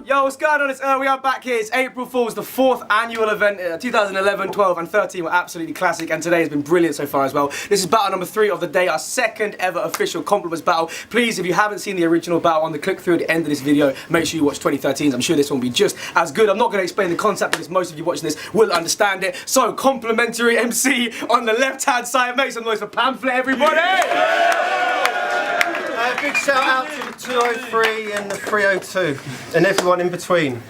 Yo, what's going on? It's we are back here. It's April Fool's, the 4th annual event. 2011, 12 and 13 were absolutely classic, and today has been brilliant so far as well. This is battle number 3 of the day, our second ever official compliments battle. Please, if you haven't seen the original battle, on the click through at the end of this video, make sure you watch 2013's. I'm sure this one will be just as good. I'm not going to explain the concept because most of you watching this will understand it. So, complimentary MC on the left-hand side. Make some noise for PAMFLIT, everybody! Big shout out to the 203 and the 302 and everyone in between.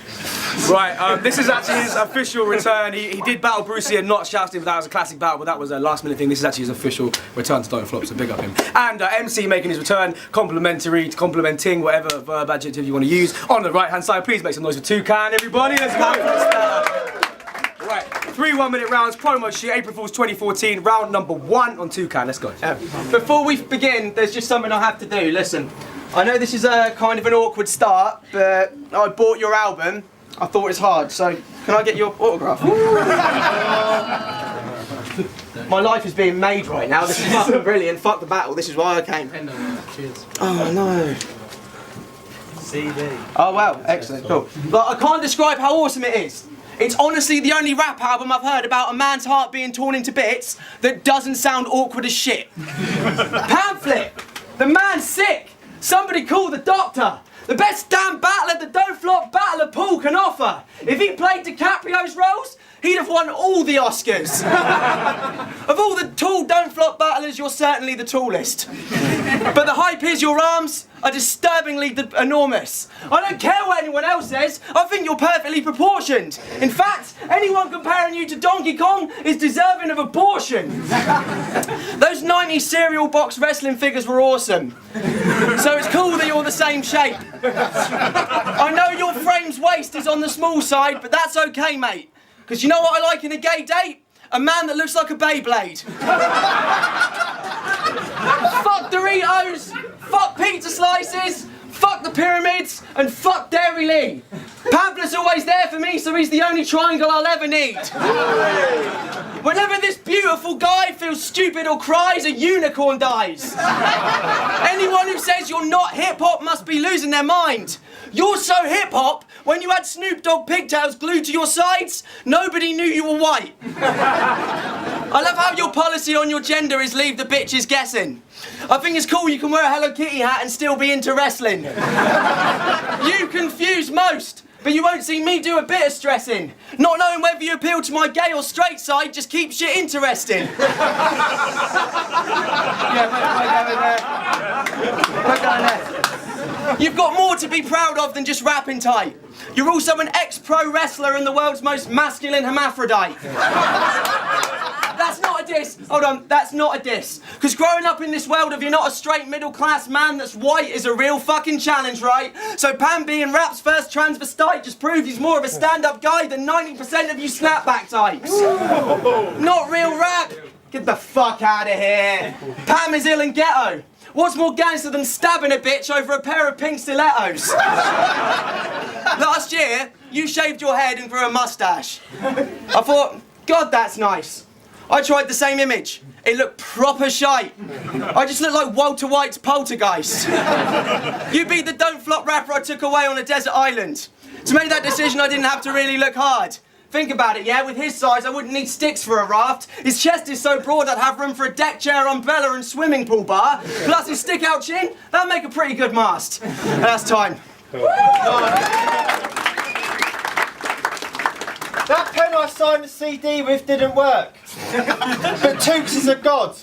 Right, this is actually his official return. He did battle Brucey and not shouting, but that was a classic battle, but that was a last minute thing. This is actually his official return to Don't Flop, so big up him. And MC making his return, complimenting, whatever verb adjective you want to use. On the right hand side, please make some noise for Toucan, everybody. Let's go. Right, 3 1-minute rounds, promo sheet, April Fool's 2014, round number 1 on Toucan. Let's go. Before we begin, there's just something I have to do. Listen, I know this is a kind of an awkward start, but I bought your album. I thought it's hard, so can I get your autograph? My life is being made right now. This is fucking brilliant. Fuck the battle. This is why I came. Cheers. Oh no. CD. Oh wow, excellent, cool. But I can't describe how awesome it is. It's honestly the only rap album I've heard about a man's heart being torn into bits that doesn't sound awkward as shit. PAMFLIT! The man's sick! Somebody call the doctor! The best damn battler the Don't Flop battler pool can offer! If he played DiCaprio's roles, he'd have won all the Oscars! Of all the tall Don't Flop battlers, you're certainly the tallest. But the hype is your arms are disturbingly enormous. I don't care what anyone else says, I think you're perfectly proportioned. In fact, anyone comparing you to Donkey Kong is deserving of abortion. Those 90s cereal box wrestling figures were awesome. So it's cool that you're the same shape. I know your frame's waist is on the small side, but that's okay, mate. Because you know what I like in a gay date? A man that looks like a Beyblade. Fuck Doritos, fuck pizza slices, fuck the pyramids, and fuck Dairy Lee. PAMFLIT's always there for me, so he's the only triangle I'll ever need. Whenever this beautiful guy feels stupid or cries, a unicorn dies. Anyone who says you're not hip-hop must be losing their mind. You're so hip-hop, when you had Snoop Dogg pigtails glued to your sides, nobody knew you were white. I love how your policy on your gender is leave the bitches guessing. I think it's cool you can wear a Hello Kitty hat and still be into wrestling. You confuse most, but you won't see me do a bit of stressing. Not knowing whether you appeal to my gay or straight side just keeps shit interesting. Yeah, we're going there. You've got more to be proud of than just rapping tight. You're also an ex-pro wrestler and the world's most masculine hermaphrodite. That's not a diss. Hold on, that's not a diss. Because growing up in this world, if you're not a straight middle-class man that's white, is a real fucking challenge, right? So Pam being rap's first transvestite just proves he's more of a stand-up guy than 90% of you snapback types. Not real rap. Get the fuck out of here. Pam is ill and ghetto. What's more gangster than stabbing a bitch over a pair of pink stilettos? Last year, you shaved your head and grew a mustache. I thought, God, that's nice. I tried the same image. It looked proper shite. I just looked like Walter White's Poltergeist. You be the Don't Flop rapper I took away on a desert island. To make that decision, I didn't have to really look hard. Think about it, yeah? With his size, I wouldn't need sticks for a raft. His chest is so broad, I'd have room for a deck chair, umbrella, and swimming pool bar. Plus his stick-out chin, that'd make a pretty good mast. And that's time. That pen I signed the CD with didn't work. But Tooks is a god.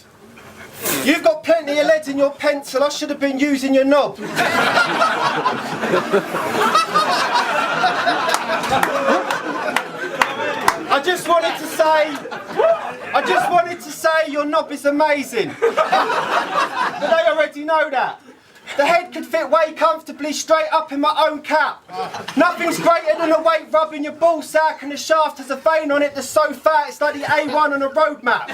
You've got plenty of lead in your pencil, I should have been using your knob. I just wanted to say your knob is amazing. But they already know that. The head could fit way comfortably straight up in my own cap. Nothing's greater than a weight rubbing your ball sack, and the shaft has a vein on it that's so fat it's like the A1 on a road map.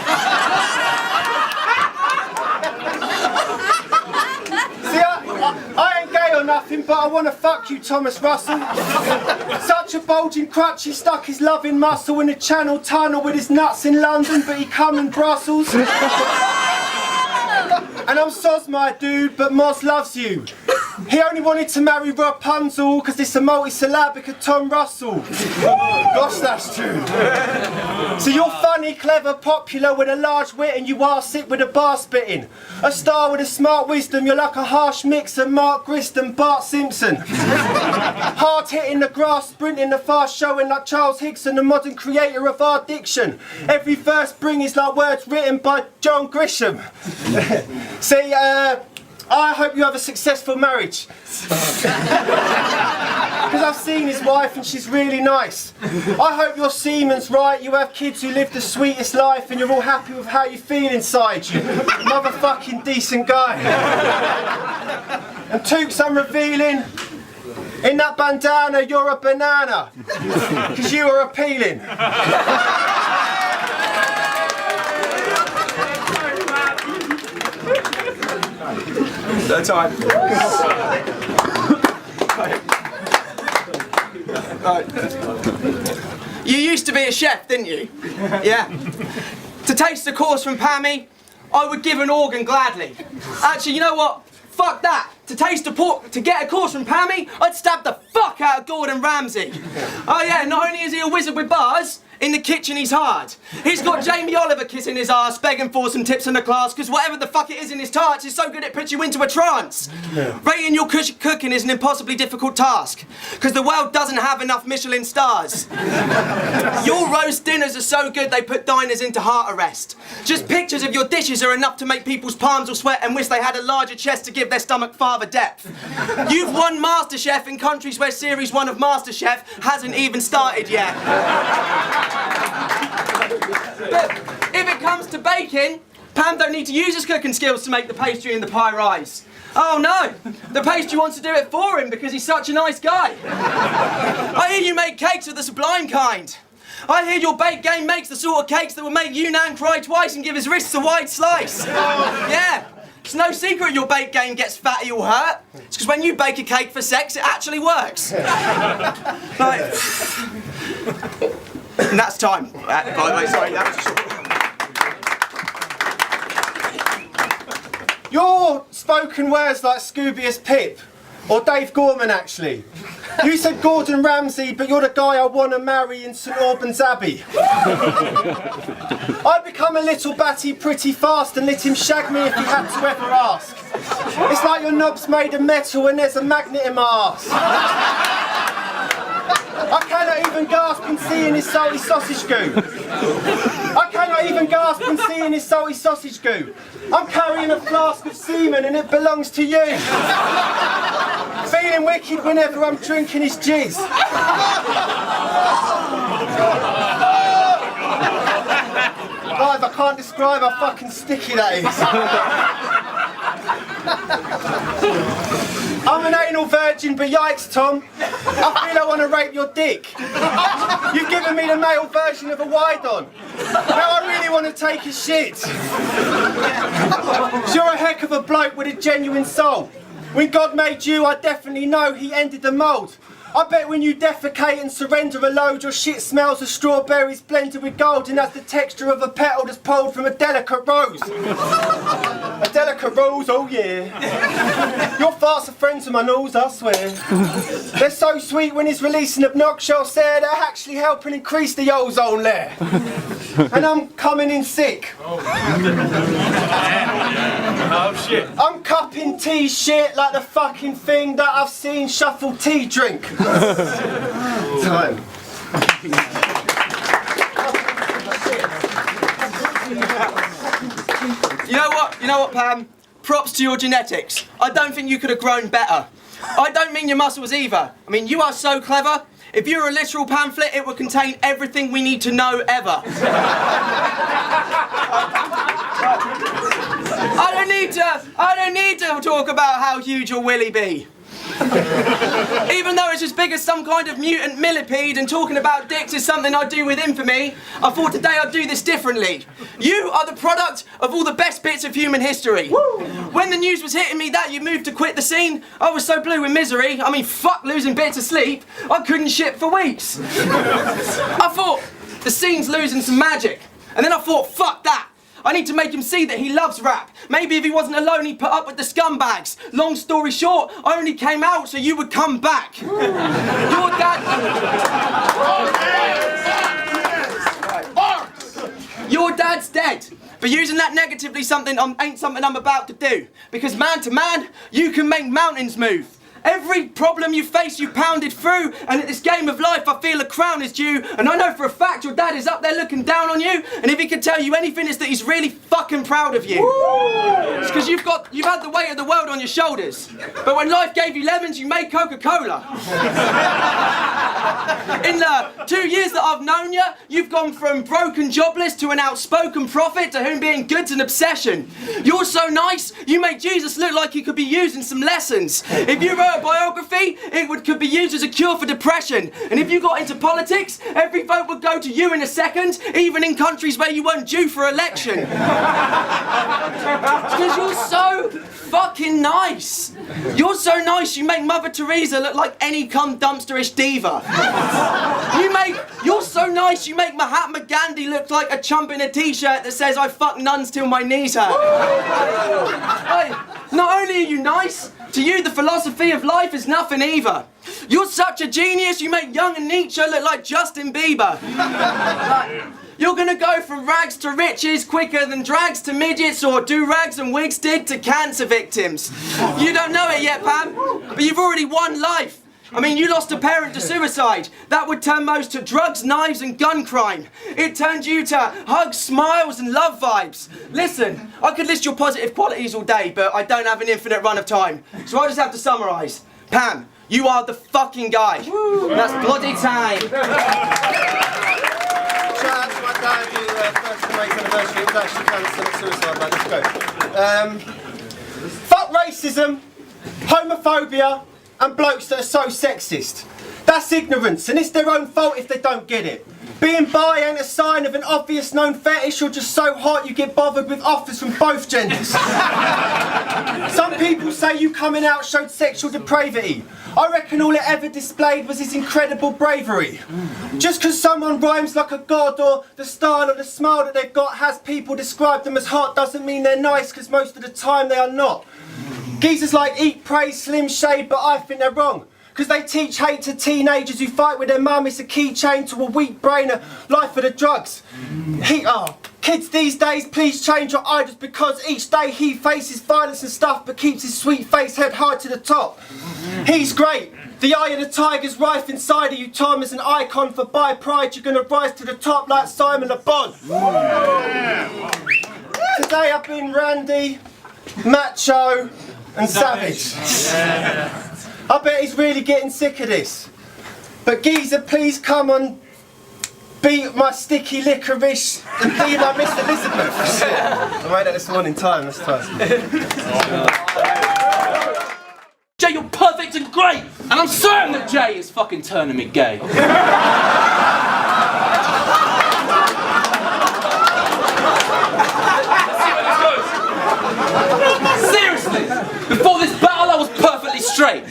See, I ain't gay or nothing, but I want to fuck you, Thomas Russell. Such a bulging crutch, he stuck his loving muscle in a Channel tunnel with his nuts in London, but he come in Brussels. And I'm soz, my dude, but Moz loves you. He only wanted to marry Rapunzel because it's a multisyllabic of Tom Russell. Gosh, that's true. So you're funny, clever, popular with a large wit, and you are sick with a bar spitting. A star with a smart wisdom, you're like a harsh mix of Mark Grist and Bart Simpson. Hard hitting the grass, sprinting the fast, showing like Charles Hickson, the modern creator of our diction. Every verse bring is like words written by John Grisham. See, I hope you have a successful marriage. Because I've seen his wife and she's really nice. I hope your semen's right, you have kids who live the sweetest life and you're all happy with how you feel inside you. Motherfucking decent guy. And Tooks, I'm revealing, in that bandana you're a banana. Because you are appealing. No time. You used to be a chef, didn't you? Yeah. To taste the course from Pammy, I would give an organ gladly. Actually, you know what? Fuck that. To taste a pork, to get a course from Pammy, I'd stab the fuck out of Gordon Ramsay. Oh yeah, not only is he a wizard with bars, in the kitchen he's hard. He's got Jamie Oliver kissing his arse, begging for some tips in the class, because whatever the fuck it is in his tarts is so good it puts you into a trance. Yeah. Rating your cooking is an impossibly difficult task, because the world doesn't have enough Michelin stars. Your roast dinners are so good they put diners into heart arrest. Just pictures of your dishes are enough to make people's palms all sweat and wish they had a larger chest to give their stomach father depth. You've won MasterChef in countries where Series 1 of MasterChef hasn't even started yet. But if it comes to baking, Pam don't need to use his cooking skills to make the pastry and the pie rise. Oh no, the pastry wants to do it for him because he's such a nice guy. I hear you make cakes of the sublime kind. I hear your bake game makes the sort of cakes that will make Yunnan cry twice and give his wrists a wide slice. Yeah, it's no secret your bake game gets fatty or hurt. It's because when you bake a cake for sex, it actually works. Like, and that's time. By the way, sorry, that was Your spoken words like Scooby-As Pip, or Dave Gorman actually. You said Gordon Ramsay, but you're the guy I want to marry in St Albans Abbey. I become a little batty pretty fast and let him shag me if he had to ever ask. It's like your knob's made of metal and there's a magnet in my arse. I cannot even gasp in seeing his salty sausage goo. I cannot even gasp in seeing his salty sausage goo. I'm carrying a flask of semen and it belongs to you. Feeling wicked whenever I'm drinking his jizz. Guys, I can't describe how fucking sticky that is. I'm an anal virgin, but yikes, Tom. I feel I want to rape your dick. You've given me the male version of a wide-on. Now I really want to take a shit. You're a heck of a bloke with a genuine soul. When God made you, I definitely know he ended the mould. I bet when you defecate and surrender a load, your shit smells of strawberries blended with gold and has the texture of a petal that's pulled from a delicate rose. A delicate rose, oh yeah. Your farts are friends of my nose, I swear. They're so sweet when he's releasing obnoxious air, they're actually helping increase the ozone layer. And I'm coming in sick. Oh shit. I'm cupping tea shit like the fucking thing that I've seen Shuffle Tea drink. Time. You know what, Pam? Props to your genetics. I don't think you could have grown better. I don't mean your muscles either. I mean, you are so clever. If you were a literal pamphlet, it would contain everything we need to know ever. I don't need to talk about how huge your willy be. Even though it's as big as some kind of mutant millipede and talking about dicks is something I do with infamy, I thought today I'd do this differently. You are the product of all the best bits of human history. Woo. When the news was hitting me that you moved to quit the scene, I was so blue with misery, I mean fuck losing bits of sleep, I couldn't shit for weeks. I thought, the scene's losing some magic. And then I thought, fuck that. I need to make him see that he loves rap. Maybe if he wasn't alone, he'd put up with the scumbags. Long story short, I only came out so you would come back. Your dad... Your dad's dead. But using that negatively ain't something I'm about to do. Because man to man, you can make mountains move. Every problem you face, you pounded through, and at this game of life, I feel a crown is due. And I know for a fact your dad is up there looking down on you, and if he could tell you anything, it's that he's really fucking proud of you. It's because you've had the weight of the world on your shoulders. But when life gave you lemons, you made Coca-Cola. In the 2 years that I've known you, you've gone from broken jobless to an outspoken prophet to whom being good's an obsession. You're so nice, you make Jesus look like he could be used in some lessons. If you wrote a biography, it could be used as a cure for depression. And if you got into politics, every vote would go to you in a second, even in countries where you weren't due for election. Because you're so fucking nice. You're so nice, you make Mother Teresa look like any cum dumpsterish diva. You're so nice, you make Mahatma Gandhi look like a chump in a t-shirt that says I fuck nuns till my knees hurt. Not only are you nice, to you the philosophy of life is nothing either. You're such a genius, you make Young and Nietzsche look like Justin Bieber. You're gonna go from rags to riches quicker than drags to midgets or do-rags and wigs did to cancer victims. You don't know it yet, Pam, but you've already won life. I mean, you lost a parent to suicide. That would turn most to drugs, knives and gun crime. It turned you to hugs, smiles and love vibes. Listen, I could list your positive qualities all day, but I don't have an infinite run of time. So I just have to summarise. Pam, you are the fucking guy. That's bloody time. Shout out to my dad who first May anniversary, it was actually cancer and suicide, mate. Let's go. Fuck racism, homophobia, and blokes that are so sexist. That's ignorance, and it's their own fault if they don't get it. Being bi ain't a sign of an obvious known fetish or just so hot you get bothered with offers from both genders. Some people say you coming out showed sexual depravity. I reckon all it ever displayed was his incredible bravery. Just because someone rhymes like a god or the style or the smile that they've got has people describe them as hot doesn't mean they're nice, because most of the time they are not. Geezers like Eat, Pray, Slim Shade, but I think they're wrong. Because they teach hate to teenagers who fight with their mum. It's a keychain to a weak brain, a life for the drugs. Kids these days, please change your idols, because each day he faces violence and stuff but keeps his sweet face head high to the top. He's great. The eye of the tiger's rife inside of you, Tom. As an icon for bi pride, you're going to rise to the top like Simon Le Bon. Today I've been randy, macho and savage. I bet he's really getting sick of this. But geezer, please come and beat my sticky licorice and be my Miss Elizabeth. I made that this morning time, that's twice. Jay, you're perfect and great! And I'm certain that Jay is fucking turning me gay. Seriously, before this battle I was perfectly straight.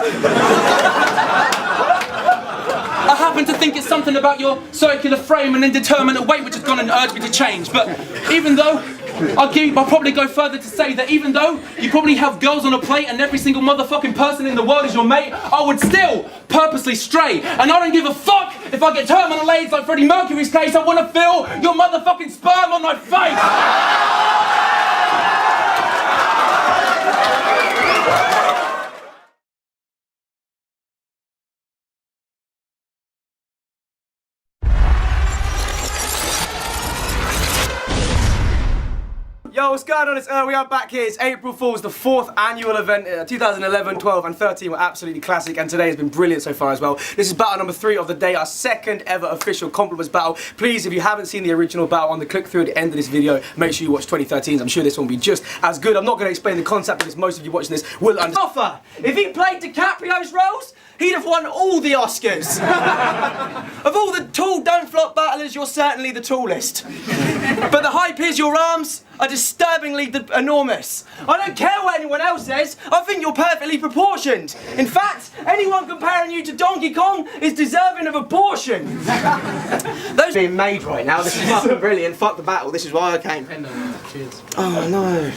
I happen to think it's something about your circular frame and indeterminate weight which has gone and urged me to change, but even though I'll probably go further to say that even though you probably have girls on a plate and every single motherfucking person in the world is your mate, I would still purposely stray. And I don't give a fuck if I get terminal AIDS like Freddie Mercury's case. I want to feel your motherfucking sperm on my face. Yo, what's going on? It's we are back here. It's April Fool's, the 4th annual event. 2011, 12 and 13 were absolutely classic, and today has been brilliant so far as well. This is battle number 3 of the day, our second ever official compliments battle. Please, if you haven't seen the original battle, on the click through at the end of this video, make sure you watch 2013's. I'm sure this one will be just as good. I'm not going to explain the concept because most of you watching this will understand. If he played DiCaprio's roles, he'd have won all the Oscars. Of all the tall don't flop battlers, you're certainly the tallest. But the hype is your arms are disturbingly enormous. I don't care what anyone else says, I think you're perfectly proportioned. In fact, anyone comparing you to Donkey Kong is deserving of abortion. Those being made right now, this is fucking brilliant. Fuck the battle, this is why I came. Cheers. Oh no.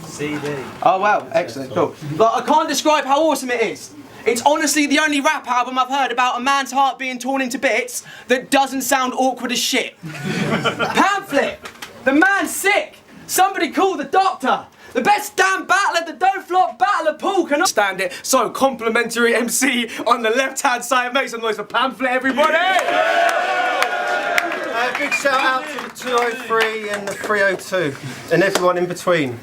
CD. Oh wow, excellent, cool. Like, I can't describe how awesome it is. It's honestly the only rap album I've heard about a man's heart being torn into bits that doesn't sound awkward as shit. Pamphlet! The man's sick! Somebody call the doctor! The best damn battler that don't flop battler Paul can Stand it. So, complimentary MC on the left-hand side. Make some noise for Pamphlet, everybody! Big shout out to the 203 and the 302 and everyone in between.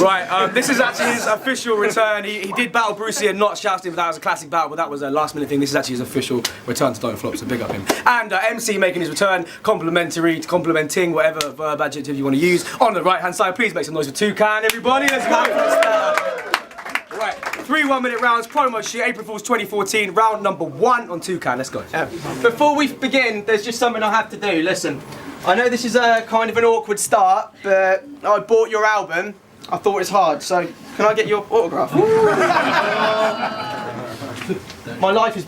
Right, this is actually his official return. He did battle Brucey and not shouted him. That was a classic battle, but that was a last minute thing. This is actually his official return to Don't Flop, so big up him. And MC making his return, complimenting, whatever verb adjective you want to use. On the right hand side, please make some noise for Toucan, everybody. Let's go. Right, 3 1-minute rounds, promo sheet, April Fool's 2014, round number 1 on Toucan. Let's go. Before we begin, there's just something I have to do. Listen, I know this is a kind of an awkward start, but I bought your album. I thought it was hard, so can I get your autograph? My life is